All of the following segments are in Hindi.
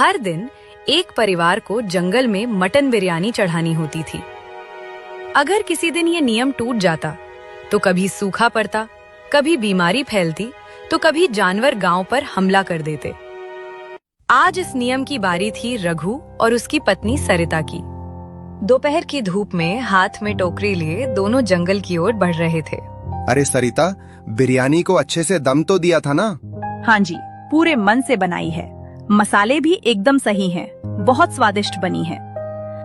हर दिन एक परिवार को जंगल में मटन बिरयानी चढ़ानी होती थी। अगर किसी दिन ये नियम टूट जाता तो कभी सूखा पड़ता, कभी बीमारी फैलती, तो कभी जानवर गांव पर हमला कर देते। आज इस नियम की बारी थी रघु और उसकी पत्नी सरिता की। दोपहर की धूप में हाथ में टोकरी लिए दोनों जंगल की ओर बढ़ रहे थे। अरे सरिता, बिरयानी को अच्छे से दम तो दिया था ना? हाँ जी, पूरे मन से बनाई है। मसाले भी एकदम सही हैं, बहुत स्वादिष्ट बनी है।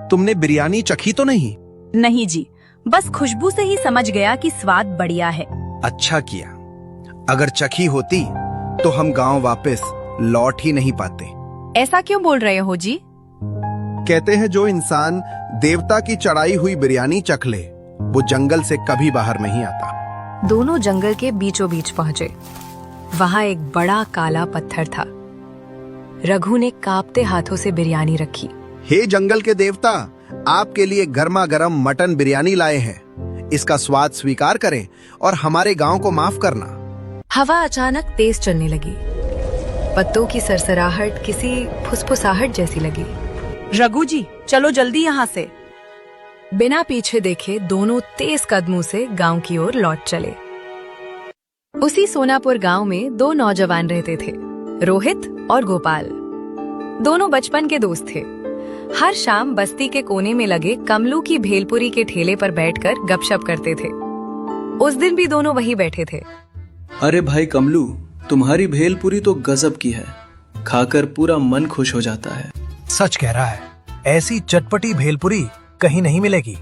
तुमने बिरयानी चखी तो नहीं? नहीं जी, बस खुशबू से ही समझ गया कि स्वाद बढ़िया है। अच्छा किया। अगर चखी होती तो हम गांव वापस लौट ही नहीं पाते। ऐसा क्यों बोल रहे हो जी? कहते हैं जो इंसान देवता की चढ़ाई हुई बिरयानी चख ले वो जंगल से कभी बाहर नहीं आता। दोनों जंगल के बीचों बीच पहुंचे। वहां एक बड़ा काला पत्थर था। रघु ने कांपते हाथों से बिरयानी रखी। हे जंगल के देवता, आपके लिए गर्मा गर्म मटन बिरयानी लाए हैं। इसका स्वाद स्वीकार करें और हमारे गांव को माफ करना। हवा अचानक तेज चलने लगी। पत्तों की सरसराहट किसी फुसफुसाहट जैसी लगी। रघु जी, चलो जल्दी यहाँ से। बिना पीछे देखे दोनों तेज कदमों से गांव की ओर लौट चले। उसी सोनापुर गांव में दो नौजवान रहते थे, रोहित और गोपाल। दोनों बचपन के दोस्त थे। हर शाम बस्ती के कोने में लगे कमलू की भेलपुरी के ठेले पर बैठकर गपशप करते थे। उस दिन भी दोनों वहीं बैठे थे। अरे भाई कमलू, तुम्हारी भेलपुरी तो गजब की है। खाकर पूरा मन खुश हो जाता है। सच कह रहा है, ऐसी चटपटी भेलपुरी कहीं नहीं मिलेगी।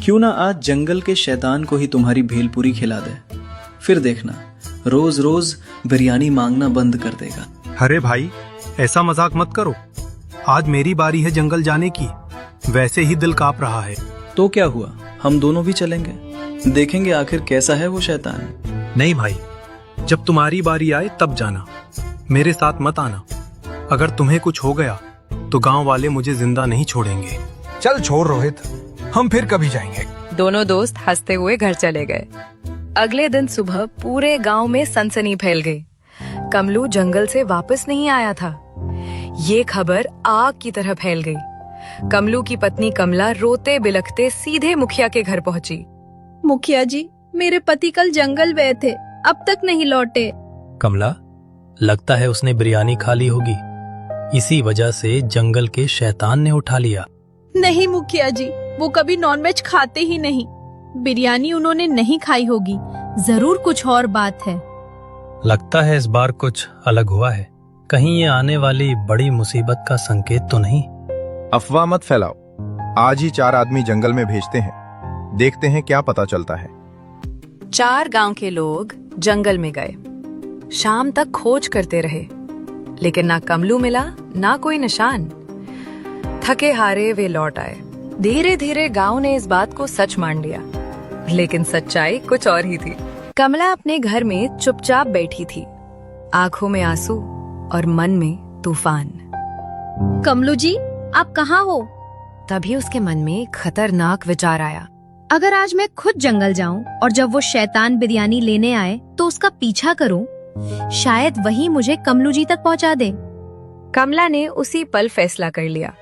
क्यों ना आज जंगल के शैतान को ही तुम्हारी भेलपुरी खिला दे, फिर देखना रोज रोज बिरयानी मांगना बंद कर देगा। अरे भाई, ऐसा मजाक मत करो। आज मेरी बारी है जंगल जाने की। वैसे ही दिल कांप रहा है। तो क्या हुआ, हम दोनों भी चलेंगे, देखेंगे आखिर कैसा है वो शैतान। नहीं भाई, जब तुम्हारी बारी आए तब जाना, मेरे साथ मत आना। अगर तुम्हें कुछ हो गया तो गांव वाले मुझे जिंदा नहीं छोड़ेंगे। चल छोड़ रोहित, हम फिर कभी जाएंगे। दोनों दोस्त हंसते हुए घर चले गए। अगले दिन सुबह पूरे गांव में सनसनी फैल गई। कमलू जंगल से वापस नहीं आया था। ये खबर आग की तरह फैल गई। कमलू की पत्नी कमला रोते बिलखते सीधे मुखिया के घर पहुंची। मुखिया जी, मेरे पति कल जंगल गए थे, अब तक नहीं लौटे। कमला, लगता है उसने बिरयानी खा ली होगी। इसी वजह से जंगल के शैतान ने उठा लिया। नहीं मुखिया जी, वो कभी नॉनवेज खाते ही नहीं। बिरयानी उन्होंने नहीं खाई होगी, जरूर कुछ और बात है। लगता है इस बार कुछ अलग हुआ है। कहीं ये आने वाली बड़ी मुसीबत का संकेत तो नहीं? अफवाह मत फैलाओ। आज ही 4 आदमी जंगल में भेजते हैं, देखते हैं क्या पता चलता है। 4 गांव के लोग जंगल में गए। शाम तक खोज करते रहे, लेकिन ना कमलू मिला, ना कोई निशान। थके हारे वे लौट आए। धीरे धीरे गांव ने इस बात को सच मान लिया, लेकिन सच्चाई कुछ और ही थी। कमला अपने घर में चुपचाप बैठी थी, आंखों में आंसू और मन में तूफान। कमलू जी, आप कहाँ हो? तभी उसके मन में एक खतरनाक विचार आया। अगर आज मैं खुद जंगल जाऊं और जब वो शैतान बिरयानी लेने आए तो उसका पीछा करूं, शायद वही मुझे कमलू जी तक पहुंचा दे। कमला ने उसी पल फैसला कर लिया।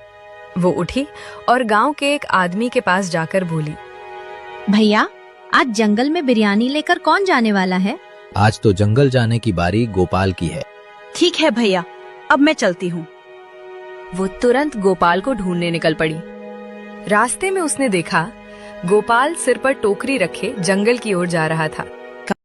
वो उठी और गांव के एक आदमी के पास जाकर बोली, भैया, आज जंगल में बिरयानी लेकर कौन जाने वाला है? आज तो जंगल जाने की बारी गोपाल की है। ठीक है भैया, अब मैं चलती हूँ। वो तुरंत गोपाल को ढूंढने निकल पड़ी। रास्ते में उसने देखा गोपाल सिर पर टोकरी रखे जंगल की ओर जा रहा था।